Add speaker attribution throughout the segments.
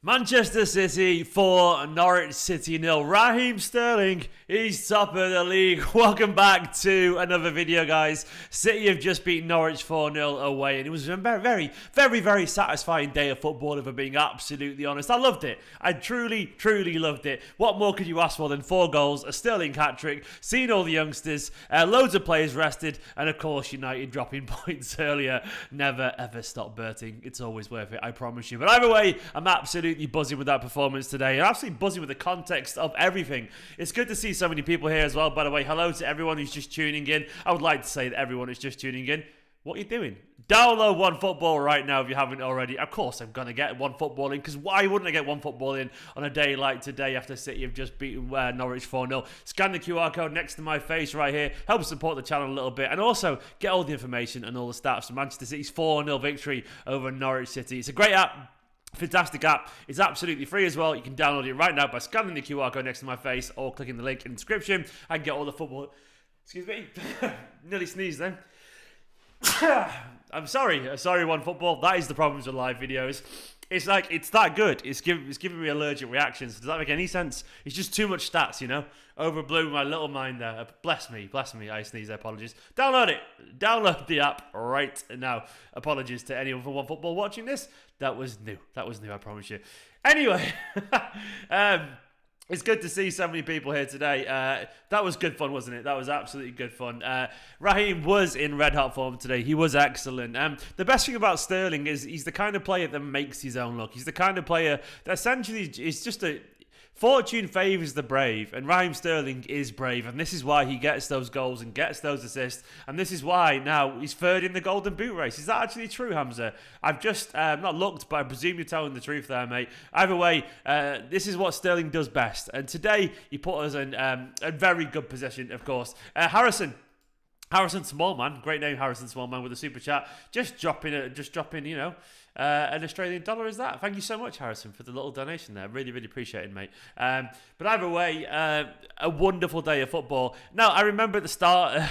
Speaker 1: Manchester City 4, Norwich City 0. Raheem Sterling, he's top of the league. Welcome back to another video, guys. City have just beaten Norwich 4-0 away, and it was a very satisfying day of football, if I'm being absolutely honest. I loved it. I truly loved it. What more could you ask for than 4 goals, a Sterling hat-trick, seeing all the youngsters, loads of players rested, and of course United dropping points earlier. Never ever stop Berting. It's always worth it, I promise you. But either way, I'm absolutely buzzing with that performance today, and absolutely buzzing with the context of everything. It's good to see so many people here as well, by the way. Hello to everyone who's just tuning in. I would like to say that everyone who's just tuning in, what are you doing? Download OneFootball right now if you haven't already. Of course I'm going to get OneFootball in, because why wouldn't I get OneFootball in on a day like today after City have just beaten Norwich 4-0. Scan the QR code next to my face right here. Help support the channel a little bit, and also get all the information and all the stats from Manchester City's 4-0 victory over Norwich City. It's a great app. Fantastic app. It's absolutely free as well. You can download it right now by scanning the QR code next to my face or clicking the link in the description and get all the football. Excuse me. Nearly sneezed then. I'm sorry. OneFootball. That is the problems with live videos. It's like, it's that good. It's giving me allergic reactions. Does that make any sense? It's just too much stats, you know? Overblew my little mind there. Bless me. I sneeze. Apologies. Download it. Download the app right now. Apologies to anyone from OneFootball watching this. That was new, I promise you. Anyway, it's good to see so many people here today. That was good fun, wasn't it? That was absolutely good fun. Raheem was in red-hot form today. He was excellent. The best thing about Sterling is he's the kind of player that makes his own luck. He's the kind of player that essentially is just a... Fortune favours the brave, and Raheem Sterling is brave, and this is why he gets those goals and gets those assists, and this is why now he's third in the Golden Boot race. Is that actually true, Hamza? I've just not looked, but I presume you're telling the truth there, mate. Either way, this is what Sterling does best, and today he put us in a very good position, of course. Harrison Smallman, great name, Harrison Smallman, with a super chat. Just dropping, you know, an Australian dollar is that. Thank you so much, Harrison, for the little donation there. Really appreciate it, mate. But either way, a wonderful day of football. Now, I remember at the start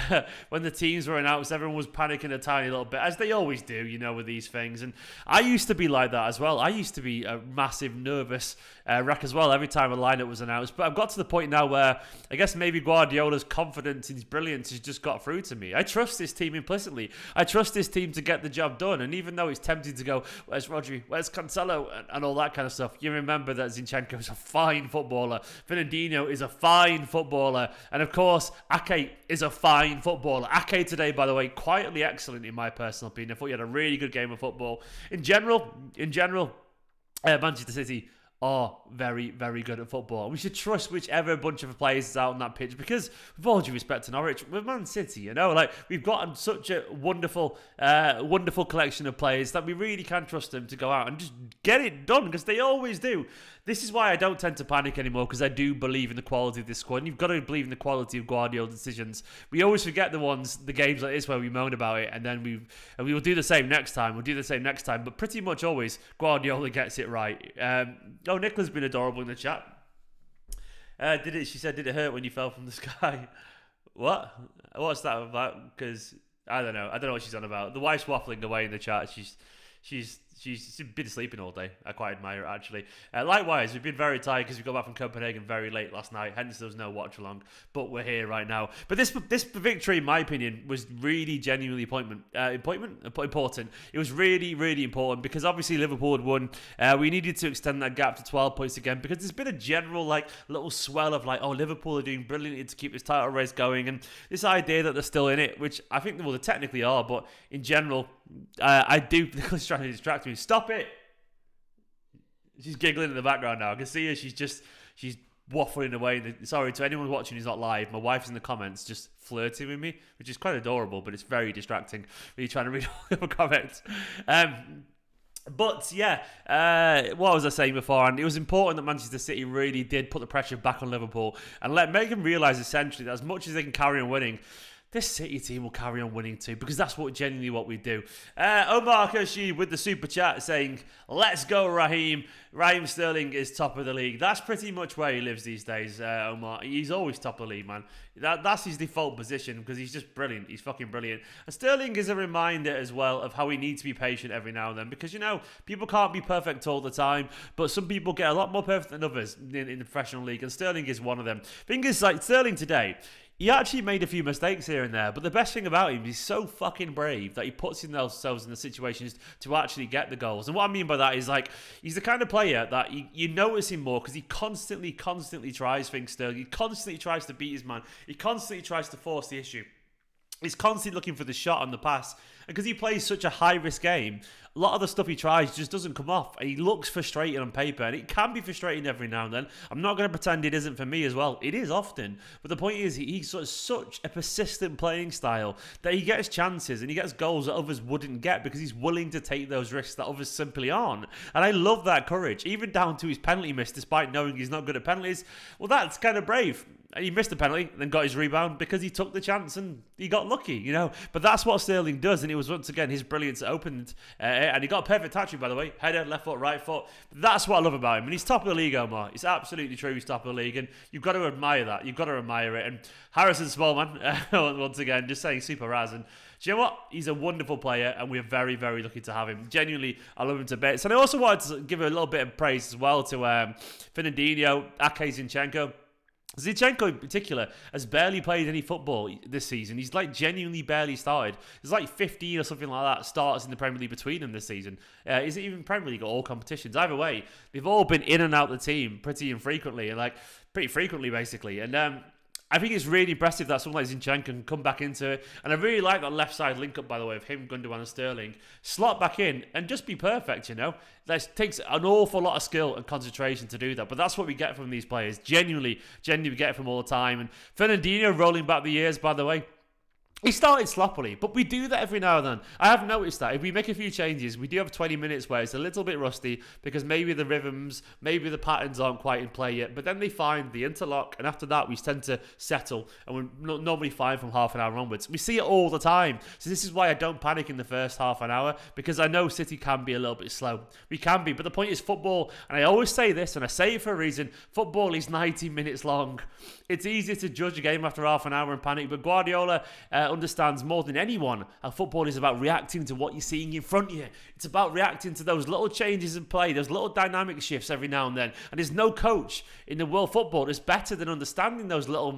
Speaker 1: when the teams were announced, everyone was panicking a tiny little bit, as they always do, you know, with these things. And I used to be like that as well. I used to be a massive nervous wreck as well every time a lineup was announced. But I've got to the point now where I guess maybe Guardiola's confidence in his brilliance has just got through to me. I trust this team implicitly. I trust this team to get the job done. And even though it's tempting to go, where's Rodri, where's Cancelo, and all that kind of stuff, you remember that Zinchenko is a fine footballer. Fernandinho is a fine footballer. And of course, Ake is a fine footballer. Ake today, by the way, quietly excellent in my personal opinion. I thought he had a really good game of football. In general, Manchester City are very good at football. And we should trust whichever bunch of players is out on that pitch, because with all due respect to Norwich, we're Man City, you know, like we've got such a wonderful collection of players that we really can trust them to go out and just get it done, because they always do. This is why I don't tend to panic anymore, because I do believe in the quality of this squad. And you've got to believe in the quality of Guardiola's decisions. We always forget the games like this where we moan about it, and then we will do the same next time. We'll do the same next time, but pretty much always Guardiola gets it right. Nicola's been adorable in the chat. She said, did it hurt when you fell from the sky? What? What's that about? Because I don't know what she's on about. The wife's waffling away in the chat. She's been sleeping all day. I quite admire it, actually. Likewise, we've been very tired because we got back from Copenhagen very late last night. Hence, there was no watch along. But we're here right now. But this victory, in my opinion, was really genuinely important. It was really important, because obviously Liverpool had won. We needed to extend that gap to 12 points again, because there's been a general little swell of Liverpool are doing brilliantly to keep this title race going, and this idea that they're still in it, which I think they technically are, but in general, I do. Nicholas trying to distract me. Stop it! She's giggling in the background now. I can see her. She's waffling away. Sorry to anyone watching who's not live. My wife's in the comments just flirting with me, which is quite adorable, but it's very distracting. Really trying to read all the comments. But yeah, what was I saying before? And it was important that Manchester City really did put the pressure back on Liverpool and make them realise essentially that as much as they can carry on winning, this City team will carry on winning too, because that's genuinely what we do. Omar Koshi with the super chat saying, let's go Raheem. Raheem Sterling is top of the league. That's pretty much where he lives these days, Omar. He's always top of the league, man. That's his default position because he's just brilliant. He's fucking brilliant. And Sterling is a reminder as well of how we need to be patient every now and then, because, you know, people can't be perfect all the time, but some people get a lot more perfect than others in the professional league, and Sterling is one of them. Thing is, like, Sterling today, he actually made a few mistakes here and there, but the best thing about him, he's so fucking brave that he puts himself in the situations to actually get the goals. And what I mean by that is, like, he's the kind of player that you notice him more because he constantly tries things, Sterling. He constantly tries to beat his man. He constantly tries to force the issue. He's constantly looking for the shot on the pass. And because he plays such a high-risk game, a lot of the stuff he tries just doesn't come off. And he looks frustrating on paper. And it can be frustrating every now and then. I'm not going to pretend it isn't for me as well. It is often. But the point is, he's such a persistent playing style that he gets chances and he gets goals that others wouldn't get because he's willing to take those risks that others simply aren't. And I love that courage, even down to his penalty miss, despite knowing he's not good at penalties. Well, that's kind of brave. He missed the penalty, then got his rebound because he took the chance and he got lucky, you know. But that's what Sterling does, and it was once again his brilliance that opened. And he got a perfect touch, by the way. Header, left foot, right foot. That's what I love about him. And he's top of the league, Omar. It's absolutely true he's top of the league, and you've got to admire that. You've got to admire it. And Harrison Smallman, once again, just saying super raz. And do you know what? He's a wonderful player, and we're very, very lucky to have him. Genuinely, I love him to bits. And I also wanted to give a little bit of praise as well to Fernandinho, Ake Zinchenko. Zinchenko in particular has barely played any football this season. He's like genuinely barely started. There's like 15 or something like that starts in the Premier League between them this season. Is it even Premier League or all competitions? Either way, they've all been in and out the team pretty frequently basically. And I think it's really impressive that someone like Zinchenko can come back into it. And I really like that left side link up, by the way, of him, Gundogan and Sterling. Slot back in and just be perfect, you know. That takes an awful lot of skill and concentration to do that. But that's what we get from these players. Genuinely we get it from all the time. And Fernandinho rolling back the years, by the way. He started sloppily, but we do that every now and then. I have noticed that if we make a few changes, we do have 20 minutes where it's a little bit rusty because maybe the rhythms, maybe the patterns aren't quite in play yet. But then they find the interlock, and after that, we tend to settle, and we're normally fine from half an hour onwards. We see it all the time. So this is why I don't panic in the first half an hour, because I know City can be a little bit slow. We can be, but the point is football, and I always say this, and I say it for a reason, football is 90 minutes long. It's easier to judge a game after half an hour and panic, but Guardiola understands more than anyone how football is about reacting to what you're seeing in front of you. It's about reacting to those little changes in play, those little dynamic shifts every now and then. And there's no coach in the world football that's better than understanding those little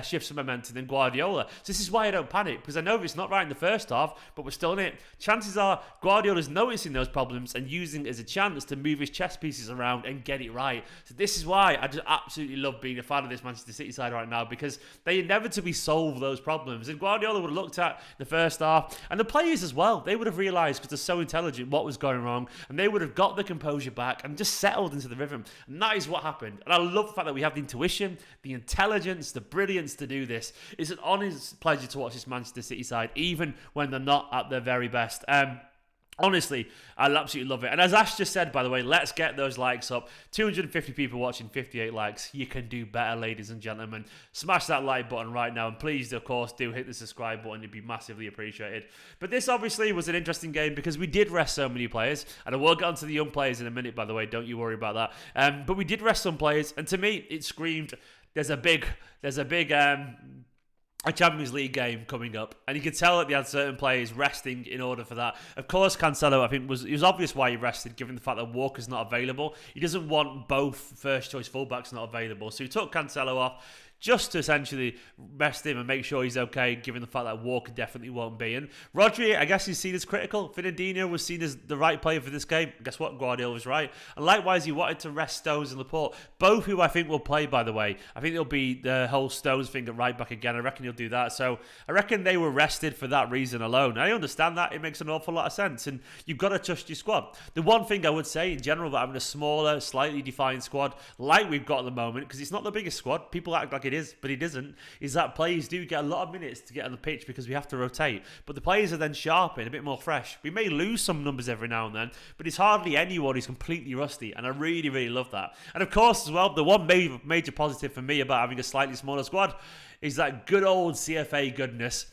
Speaker 1: shifts of momentum than Guardiola. So this is why I don't panic, because I know it's not right in the first half, but we're still in it. Chances are Guardiola's noticing those problems and using it as a chance to move his chess pieces around and get it right. So this is why I just absolutely love being a fan of this Manchester City side right now, because they inevitably solve those problems. And Guardiola would have looked at the first half, and the players as well, they would have realised, because they're so intelligent, what was going wrong, and they would have got the composure back and just settled into the rhythm. And that is what happened. And I love the fact that we have the intuition, the intelligence, the brilliance to do this. It's an honest pleasure to watch this Manchester City side, even when they're not at their very best. Honestly, I absolutely love it. And as Ash just said, by the way, let's get those likes up. 250 people watching, 58 likes. You can do better, ladies and gentlemen. Smash that like button right now. And please, of course, do hit the subscribe button. It'd be massively appreciated. But this obviously was an interesting game because we did rest so many players. And I will get onto the young players in a minute, by the way. Don't you worry about that. But we did rest some players. And to me, it screamed, there's a big a Champions League game coming up, and you could tell that they had certain players resting in order for that. Of course, Cancelo, I think, it was obvious why he rested, given the fact that Walker's not available. He doesn't want both first-choice fullbacks not available, so he took Cancelo off just to essentially rest him and make sure he's okay, given the fact that Walker definitely won't be. And Rodri, I guess he's seen as critical. Fernandinho was seen as the right player for this game. Guess what? Guardiola was right. And likewise, he wanted to rest Stones and Laporte, both who I think will play, by the way. I think it'll be the whole Stones thing at right back again. I reckon he'll do that. So I reckon they were rested for that reason alone. I understand that. It makes an awful lot of sense. And you've got to trust your squad. The one thing I would say in general about having a smaller, slightly defined squad like we've got at the moment, because it's not the biggest squad. People act like it is, but he doesn't, is that players do get a lot of minutes to get on the pitch because we have to rotate. But the players are then sharper and a bit more fresh. We may lose some numbers every now and then, but it's hardly anyone who's completely rusty, and I really, really love that. And of course, as well, the one major positive for me about having a slightly smaller squad is that good old CFA goodness.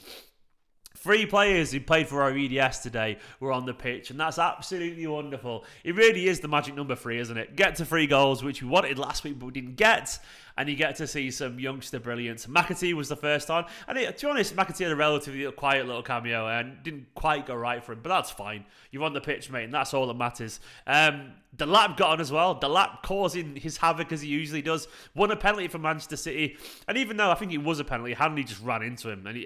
Speaker 1: 3 players who played for our EDS today were on the pitch, and that's absolutely wonderful. It really is the magic number 3, isn't it? Get to 3 goals, which we wanted last week, but we didn't get, and you get to see some youngster brilliance. McAtee was the first on, and to be honest, McAtee had a relatively quiet little cameo and didn't quite go right for him, but that's fine. You're on the pitch, mate, and that's all that matters. Delap got on as well. Delap causing his havoc as he usually does. Won a penalty for Manchester City, and even though I think it was a penalty, Hanley just ran into him, and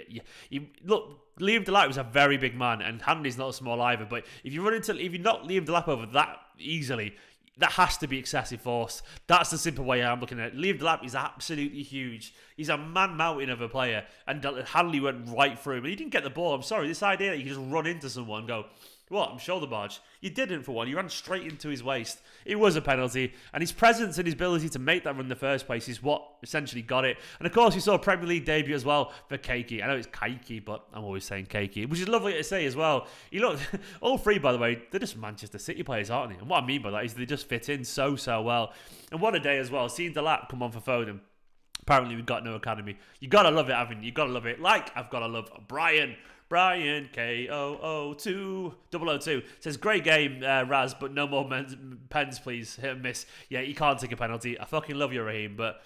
Speaker 1: look. Liam Delap was a very big man, and Hanley's not small either. But if you knock Liam Delap over that easily, that has to be excessive force. That's the simple way I'm looking at it. Liam Delap is absolutely huge. He's a man-mountain of a player, and Hanley went right through him. And he didn't get the ball. I'm sorry, this idea that you can just run into someone and go, what, I'm shoulder barge. You didn't for one. You ran straight into his waist. It was a penalty. And his presence and his ability to make that run in the first place is what essentially got it. And of course, you saw a Premier League debut as well for Keiki. I know it's Keiki, but I'm always saying Keiki, which is lovely to say as well. You look, all 3, by the way, they're just Manchester City players, aren't they? And what I mean by that is they just fit in so well. And what a day as well. Seeing Delap come on for Foden. Apparently, we've got no academy. You got to love it, haven't you? You got to love it. Like, I've got to love Brian, K002 002 says, great game, Raz, but no more pens, please. Hit and miss. Yeah, you can't take a penalty. I fucking love you, Raheem, but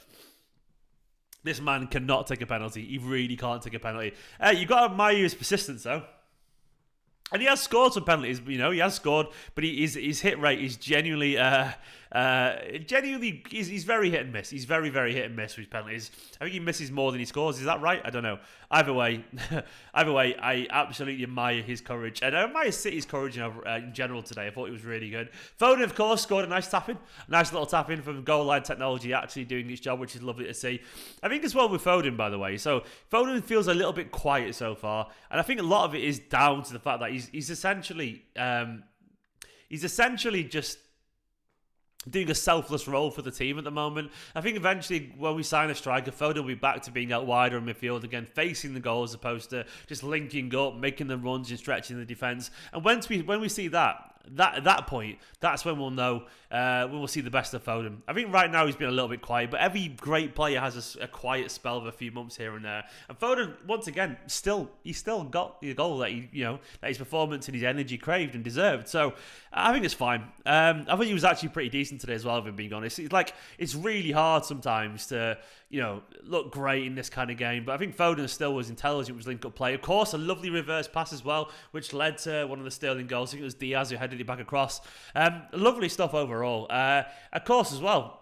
Speaker 1: this man cannot take a penalty. He really can't take a penalty. You got to admire his persistence, though. And he has scored some penalties, he has scored, but his hit rate is genuinely, he's very hit and miss. He's very, very hit and miss with penalties. I think he misses more than he scores. Is that right? I don't know. Either way, I absolutely admire his courage. And I admire City's courage in general today. I thought it was really good. Foden, of course, scored a nice little tap-in from goal line technology, actually doing its job, which is lovely to see. I think as well with Foden, by the way. So Foden feels a little bit quiet so far. And I think a lot of it is down to the fact that he's essentially just doing a selfless role for the team at the moment. I think eventually when we sign a striker, Foden will be back to being out wider in midfield again, facing the goal as opposed to just linking up, making the runs and stretching the defence. And when we see that at that point, that's when we'll know, when we'll see the best of Foden. I think right now he's been a little bit quiet, but every great player has a quiet spell of a few months here and there. And Foden, once again, he's still got the goal that that his performance and his energy craved and deserved. So I think it's fine. I think he was actually pretty decent today as well, if I'm being honest. It's really hard sometimes to look great in this kind of game, but I think Foden still was intelligent with link-up play. Of course, a lovely reverse pass as well, which led to one of the Sterling goals. I think it was Diaz who headed it back across. Lovely stuff overall. Of course, as well,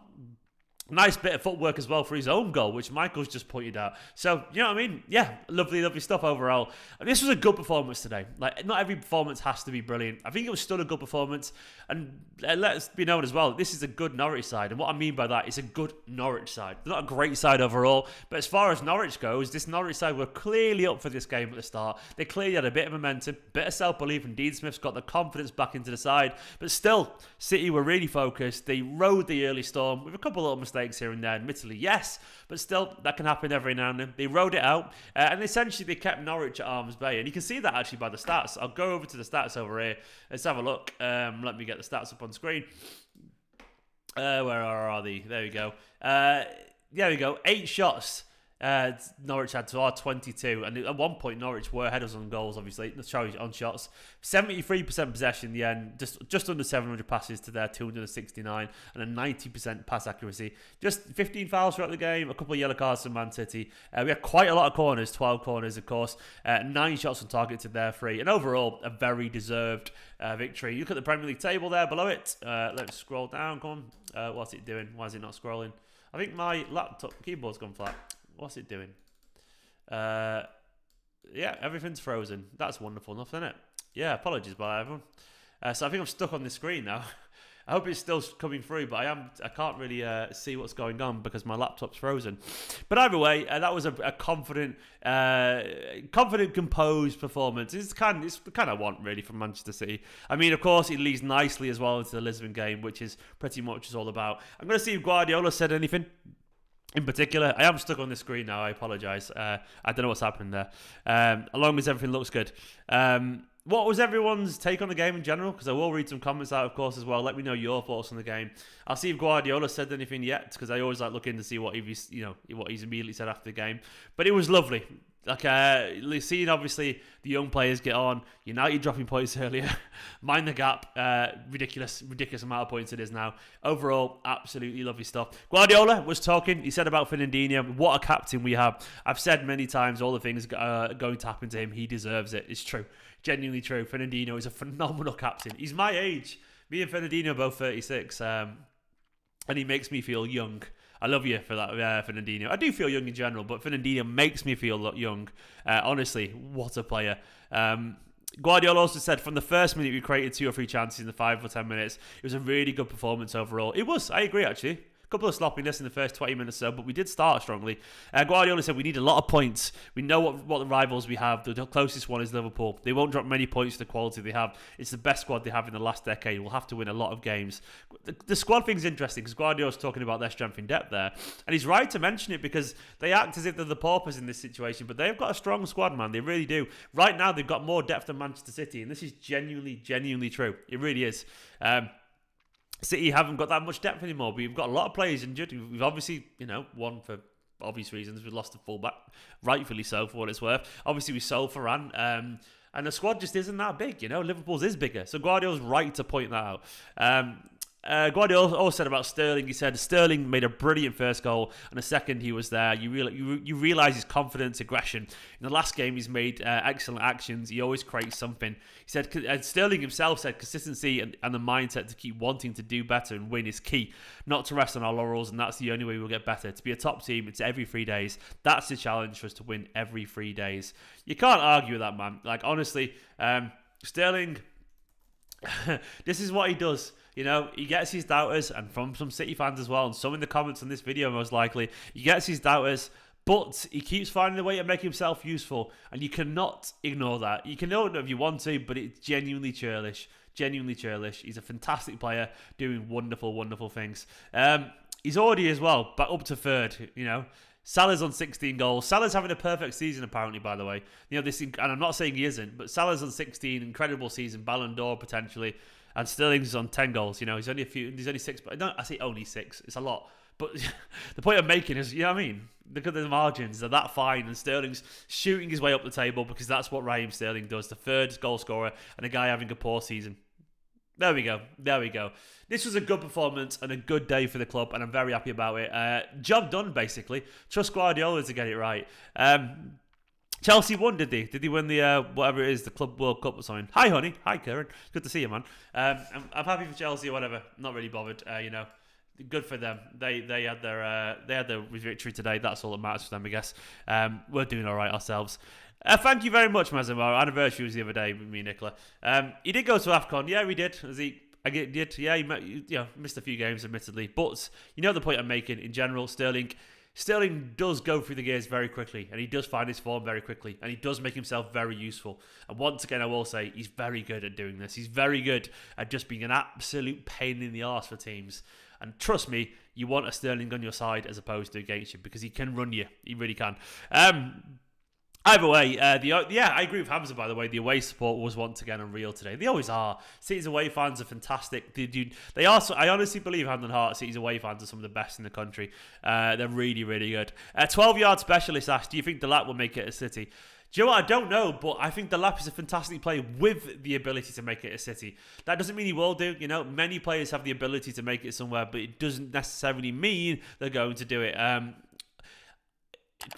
Speaker 1: nice bit of footwork as well for his own goal, which Michael's just pointed out. So, you know what I mean? Yeah, lovely stuff overall. And this was a good performance today. Like, not every performance has to be brilliant. I think it was still a good performance. And let's be known as well, this is a good Norwich side. And what I mean by that, it's a good Norwich side. They're not a great side overall, but as far as Norwich goes, this Norwich side were clearly up for this game at the start. They clearly had a bit of momentum, bit of self-belief, and Dean Smith's got the confidence back into the side. But still, City were really focused. They rode the early storm with a couple of little mistakes here and there, admittedly, yes, but still, that can happen every now and then. They rode it out, and essentially they kept Norwich at arm's bay, and you can see that actually by the stats. I'll go over to the stats over here. Let's have a look. Let me get the stats up on screen. Where are they? There we go. There we go. 8 shots. Norwich had to our 22, and at one point Norwich were ahead of us on goals, obviously, sorry, on shots. 73% possession in the end, just under 700 passes to their 269, and a 90% pass accuracy. Just 15 fouls throughout the game, a couple of yellow cards from Man City. We had quite a lot of corners, 12 corners, of course, 9 shots on target to their 3, and overall, a very deserved victory. You look at the Premier League table there below it. Let's scroll down, come on. What's it doing? Why is it not scrolling? I think my laptop keyboard's gone flat. What's it doing? Yeah, everything's frozen. That's wonderful enough, isn't it? Yeah, apologies by everyone. So I think I'm stuck on the screen now. I hope it's still coming through, but I can't really see what's going on because my laptop's frozen. But either way, that was a confident, composed performance. It's the kind I want really from Manchester City. I mean, of course, it leads nicely as well into the Lisbon game, which is pretty much all about. I'm going to see if Guardiola said anything. in particular. I am stuck on the screen now. I apologise. I don't know what's happened there. As long as everything looks good. What was everyone's take on the game in general? Because I will read some comments out, of course, as well. Let me know your thoughts on the game. I'll see if Guardiola said anything yet, because I always like looking to see what he's immediately said after the game. But it was lovely. Like seeing obviously the young players get on. United dropping points earlier, mind the gap. Ridiculous amount of points it is now. Overall, absolutely lovely stuff. Guardiola was talking. He said about Fernandinho, what a captain we have. I've said many times all the things going to happen to him. He deserves it. It's true, genuinely true. Fernandinho is a phenomenal captain. He's my age. Me and Fernandinho are both 36, and he makes me feel young. I love you for that, Fernandinho. I do feel young in general, but Fernandinho makes me feel young. Honestly, what a player. Guardiola also said from the first minute we created 2 or 3 chances in the 5 or 10 minutes. It was a really good performance overall. It was, I agree actually. Couple of sloppiness in the first 20 minutes or so, but we did start strongly. Guardiola said we need a lot of points. We know what the rivals we have. The closest one is Liverpool. They won't drop many points to the quality they have. It's the best squad they have in the last decade. We'll have to win a lot of games. The squad thing's interesting because Guardiola's talking about their strength in depth there, and he's right to mention it because they act as if they're the paupers in this situation, but they've got a strong squad, man. They really do. Right now, they've got more depth than Manchester City, and this is genuinely true. It really is. City haven't got that much depth anymore. We've got a lot of players injured. We've obviously, won for obvious reasons. We've lost a fullback, rightfully so for what it's worth. Obviously, we sold Varane, and the squad just isn't that big. Liverpool's is bigger. So Guardiola's right to point that out. Guardiola also said about Sterling. He said Sterling made a brilliant first goal, and the second he was there, you realise his confidence, aggression. In the last game, he's made excellent actions. He always creates something. He said Sterling himself said consistency and the mindset to keep wanting to do better and win is key. Not to rest on our laurels, and that's the only way we'll get better. To be a top team, it's every 3 days. That's the challenge for us to win every 3 days. You can't argue with that, man. Like honestly, Sterling. This is what he does. He gets his doubters, and from some City fans as well, and some in the comments on this video most likely, he gets his doubters, but he keeps finding a way to make himself useful, and you cannot ignore that. You can know it if you want to, but it's genuinely churlish. He's a fantastic player, doing wonderful things. He's already as well, but up to third, Salah's on 16 goals. Salah's having a perfect season, apparently, by the way. And I'm not saying he isn't, but Salah's on 16, incredible season, Ballon d'Or potentially. And Sterling's on 10 goals. He's only 6. But I say only 6. It's a lot. But the point I'm making is, what I mean? Look at the margins. They're that fine. And Sterling's shooting his way up the table because that's what Raheem Sterling does. The third goal scorer and a guy having a poor season. There we go. This was a good performance and a good day for the club, and I'm very happy about it. Job done, basically. Trust Guardiola to get it right. Chelsea won, did they? Did they win the, whatever it is, the Club World Cup or something? Hi, honey. Hi, Karen. Good to see you, man. I'm happy for Chelsea or whatever. Not really bothered, Good for them. They had their victory today. That's all that matters for them, I guess. We're doing all right ourselves. Thank you very much, Mazem. Our anniversary was the other day with me and Nicola. He did go to AFCON. Yeah, we did. I did. Yeah, he missed a few games, admittedly. But the point I'm making in general, Sterling does go through the gears very quickly, and he does find his form very quickly, and he does make himself very useful. And once again, I will say, he's very good at doing this. He's very good at just being an absolute pain in the arse for teams. And trust me, you want a Sterling on your side as opposed to against you, because he can run you. He really can. Either way, I agree with Hamza, by the way. The away support was once again unreal today. They always are. City's away fans are fantastic. They are. I honestly believe, hand on heart, City's away fans are some of the best in the country. They're really good. 12-yard specialist asked, do you think Delap will make it at City? Do you know what? I don't know, but I think Delap is a fantastic player with the ability to make it a City. That doesn't mean he will do. Many players have the ability to make it somewhere, but it doesn't necessarily mean they're going to do it.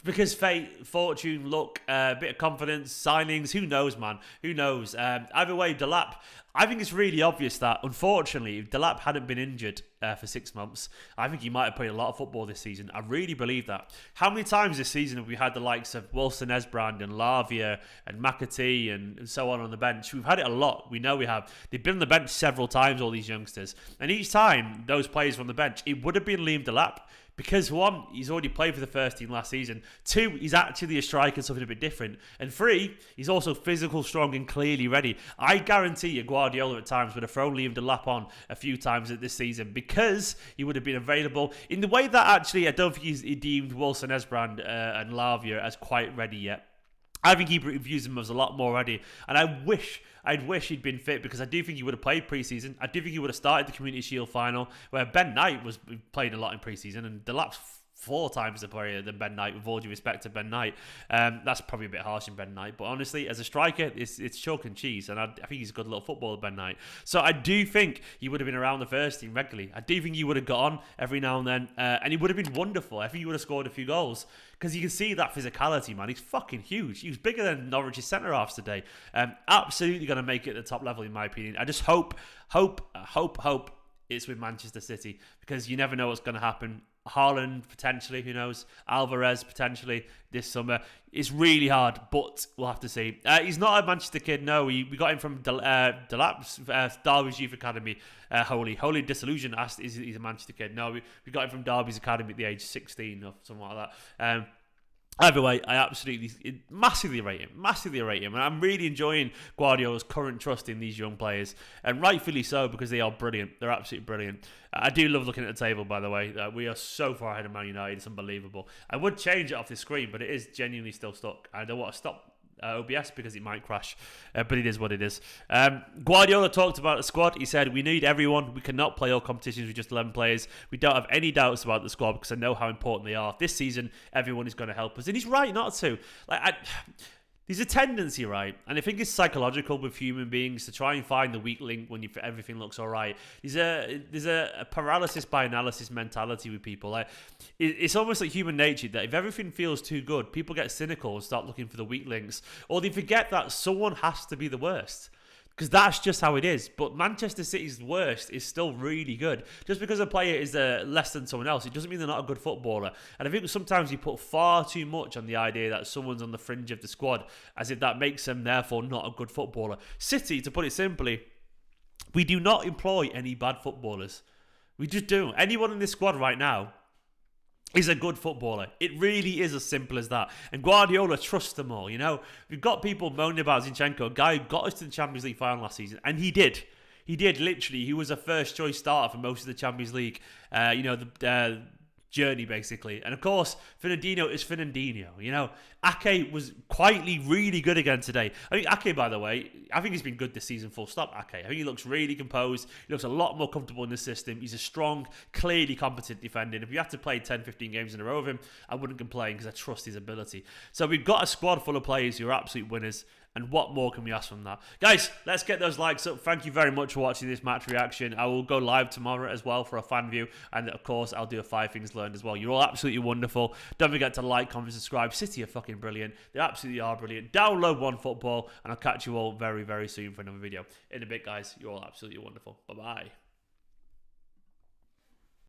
Speaker 1: Because fate, fortune, luck, a bit of confidence, signings, who knows, man? Who knows? Either way, Delap, I think it's really obvious that, unfortunately, if Delap hadn't been injured for 6 months, I think he might have played a lot of football this season. I really believe that. How many times this season have we had the likes of Wilson Esbrand and Lavia and McAtee and so on the bench? We've had it a lot. We know we have. They've been on the bench several times, all these youngsters. And each time, those players from the bench, it would have been Liam Delap, Because one, he's already played for the first team last season. Two, he's actually a striker, something a bit different. And three, he's also physical, strong, and clearly ready. I guarantee you Guardiola at times would have thrown Liam Delap on a few times this season because he would have been available in the way that actually I don't think he deemed Wilson Esbrand and Lavia as quite ready yet. I think he views him as a lot more ready, and I'd wish he'd been fit because I do think he would have played pre-season. I do think he would have started the Community Shield final, where Ben Knight was playing a lot in pre-season, and Delap's 4 times the player than Ben Knight, with all due respect to Ben Knight. That's probably a bit harsh in Ben Knight, but honestly, as a striker, it's chalk and cheese, and I think he's a good little footballer, Ben Knight. So I do think he would have been around the first team regularly. I do think he would have got on every now and then, and he would have been wonderful. I think he would have scored a few goals, because you can see that physicality, man. He's fucking huge. He was bigger than Norwich's centre-halves today. Absolutely going to make it at the top level, in my opinion. I just hope it's with Manchester City, because you never know what's going to happen. Haaland, potentially, who knows? Alvarez, potentially, this summer. It's really hard, but we'll have to see. He's not a Manchester kid, no. We got him from Delap's Derby's Youth Academy. Holy disillusion. He's a Manchester kid. No, we got him from Derby's Academy at the age of 16 or something like that. Either way, I absolutely massively rate him, and I'm really enjoying Guardiola's current trust in these young players, and rightfully so, because they are brilliant. They're absolutely brilliant. I do love looking at the table, by the way. We are so far ahead of Man United, it's unbelievable. I would change it off the screen, but it is genuinely still stuck. I don't want to stop OBS because it might crash, but it is what it is. Guardiola talked about the squad. He said, we need everyone. We cannot play all competitions with just 11 players. We don't have any doubts about the squad because I know how important they are. This season, everyone is going to help us. And he's right not to. There's a tendency, right? And I think it's psychological with human beings to try and find the weak link when everything looks all right. There's a paralysis by analysis mentality with people. It's almost like human nature that if everything feels too good, people get cynical and start looking for the weak links. Or they forget that someone has to be the worst. Because that's just how it is. But Manchester City's worst is still really good. Just because a player is less than someone else, it doesn't mean they're not a good footballer. And I think sometimes you put far too much on the idea that someone's on the fringe of the squad, as if that makes them, therefore, not a good footballer. City, to put it simply, we do not employ any bad footballers. We just don't. Anyone in this squad right now is a good footballer. It really is as simple as that. And Guardiola trusts them all, you know. We've got people moaning about Zinchenko, a guy who got us to the Champions League final last season, and he did. He did, literally. He was a first-choice starter for most of the Champions League, the journey, basically. And, of course, Fernandinho is Fernandinho, you know. Ake was quietly really good again today. I think Ake, by the way, I think he's been good this season, full stop, Ake. I think he looks really composed. He looks a lot more comfortable in the system. He's a strong, clearly competent defender. If you had to play 10, 15 games in a row with him, I wouldn't complain because I trust his ability. So we've got a squad full of players who are absolute winners. And what more can we ask from that? Guys, let's get those likes up. Thank you very much for watching this match reaction. I will go live tomorrow as well for a fan view. And, of course, I'll do a 5 things learned as well. You're all absolutely wonderful. Don't forget to like, comment, subscribe. City are fucking brilliant. They absolutely are brilliant. Download OneFootball. And I'll catch you all very, very soon for another video. In a bit, guys. You're all absolutely wonderful. Bye-bye.